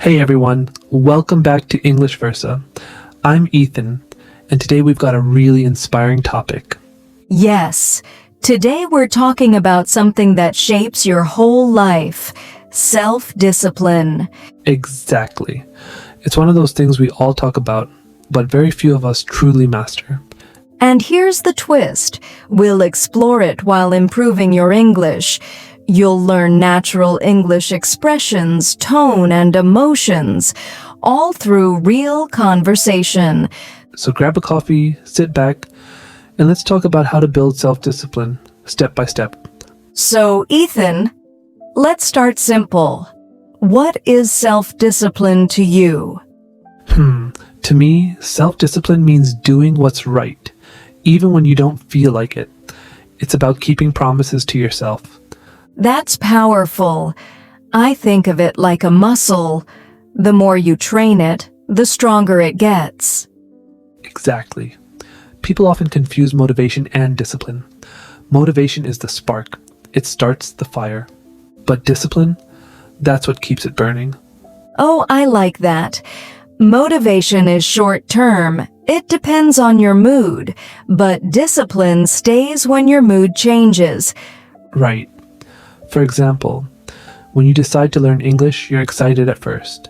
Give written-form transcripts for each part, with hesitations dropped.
Hey everyone, welcome back to English Versa. I'm Ethan, and today we've got a really inspiring topic. Yes, today we're talking about something that shapes your whole life, self-discipline. Exactly. It's one of those things we all talk about, but very few of us truly master. And here's the twist. We'll explore it while improving your English. You'll learn natural English expressions, tone, and emotions, all through real conversation. So grab a coffee, sit back, and let's talk about how to build self-discipline, step by step. So, Ethan, let's start simple. What is self-discipline to you? To me, self-discipline means doing what's right, even when you don't feel like it. It's about keeping promises to yourself. That's powerful. I think of it like a muscle. The more you train it, the stronger it gets. Exactly. People often confuse motivation and discipline. Motivation is the spark. It starts the fire. But discipline, that's what keeps it burning. Oh, I like that. Motivation is short-term. It depends on your mood, but discipline stays when your mood changes. Right. For example, when you decide to learn English, you're excited at first.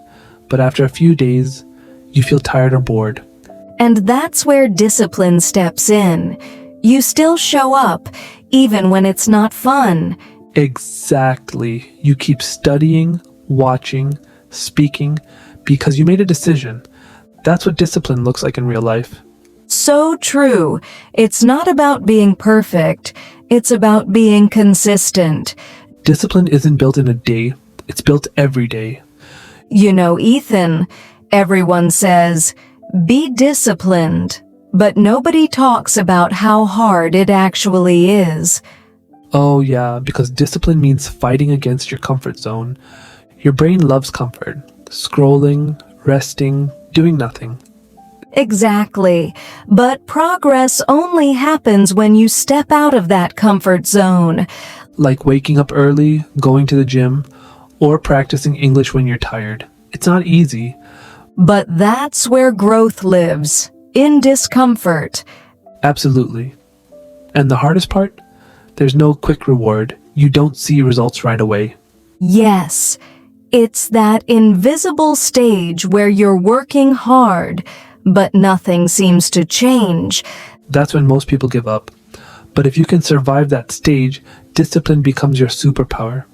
But after a few days, you feel tired or bored. And that's where discipline steps in. You still show up, even when it's not fun. Exactly. You keep studying, watching, speaking, because you made a decision. That's what discipline looks like in real life. So true. It's not about being perfect. It's about being consistent. Discipline isn't built in a day. It's built every day. You know, Ethan, everyone says, be disciplined, but nobody talks about how hard it actually is. Oh yeah, because discipline means fighting against your comfort zone. Your brain loves comfort. Scrolling, resting, doing nothing. Exactly. But progress only happens when you step out of that comfort zone. Like waking up early, going to the gym, or practicing English when you're tired. It's not easy. But that's where growth lives, in discomfort. Absolutely. And the hardest part? There's no quick reward. You don't see results right away. Yes, it's that invisible stage where you're working hard, but nothing seems to change. That's when most people give up. But if you can survive that stage, discipline becomes your superpower.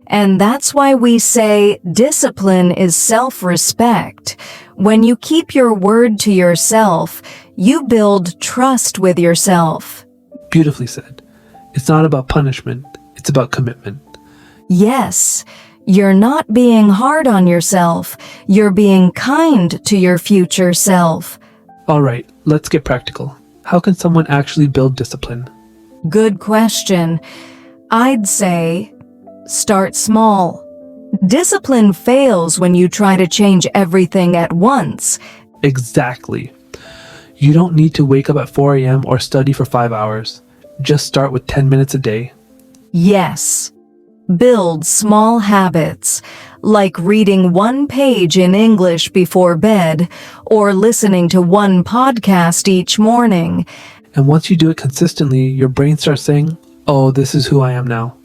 And that's why we say discipline is self-respect. When you keep your word to yourself, you build trust with yourself. Beautifully said. It's not about punishment, it's about commitment. Yes, you're not being hard on yourself. You're being kind to your future self. All right, let's get practical. How can someone actually build discipline? Good question. I'd say start small. Discipline fails when you try to change everything at once. Exactly. You don't need to wake up at 4 a.m. or study for 5 hours. Just start with 10 minutes a day. Yes. Build small habits, like reading one page in English before bed or listening to one podcast each morning. And once you do it consistently, your brain starts saying, oh, this is who I am now.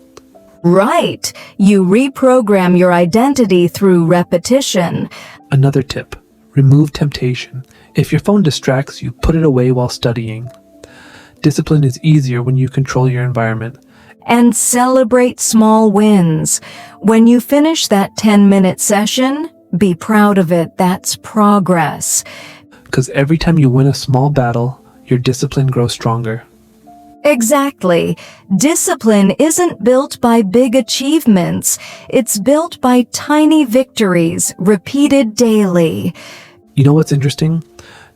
Right. You reprogram your identity through repetition. Another tip, remove temptation. If your phone distracts you, put it away while studying. Discipline is easier when you control your environment. And celebrate small wins. When you finish that 10-minute session, be proud of it. That's progress. Because every time you win a small battle, your discipline grows stronger. Exactly. Discipline isn't built by big achievements. It's built by tiny victories, repeated daily. You know what's interesting?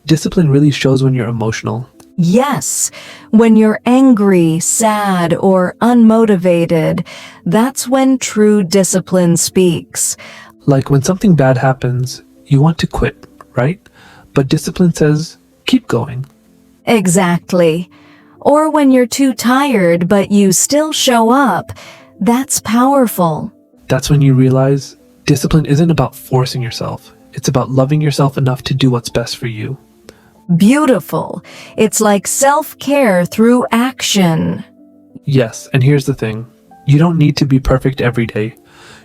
Discipline really shows when you're emotional. Yes, when you're angry, sad, or unmotivated, that's when true discipline speaks. Like when something bad happens, you want to quit, right? But discipline says, keep going. Exactly. Or when you're too tired but you still show up, that's powerful. That's when you realize Discipline isn't about forcing yourself. It's about loving yourself enough to do what's best for you. Beautiful. It's like self-care through action. Yes, and here's the thing. You don't need to be perfect every day.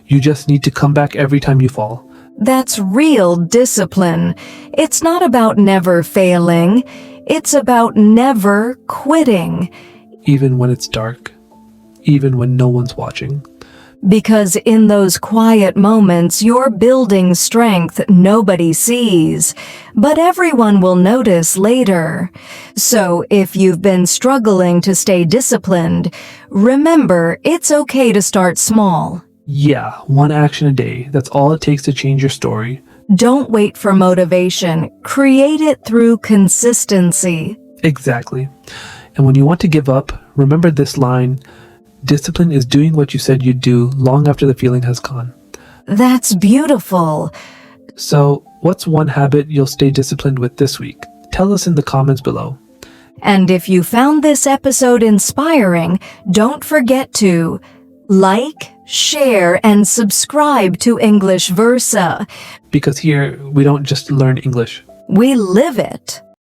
You just need to come back every time you fall. That's real discipline. It's not about never failing. It's about never quitting. Even when it's dark. Even when no one's watching. Because in those quiet moments, you're building strength nobody sees, but everyone will notice later. So if you've been struggling to stay disciplined, remember it's okay to start small. Yeah, one action a day. That's all it takes to change your story. Don't wait for motivation. Create it through consistency. Exactly. And when you want to give up, remember this line. Discipline is doing what you said you'd do long after the feeling has gone. That's beautiful. So, what's one habit you'll stay disciplined with this week? Tell us in the comments below. And if you found this episode inspiring, don't forget to like, share, and subscribe to English Versa. Because here, we don't just learn English. We live it.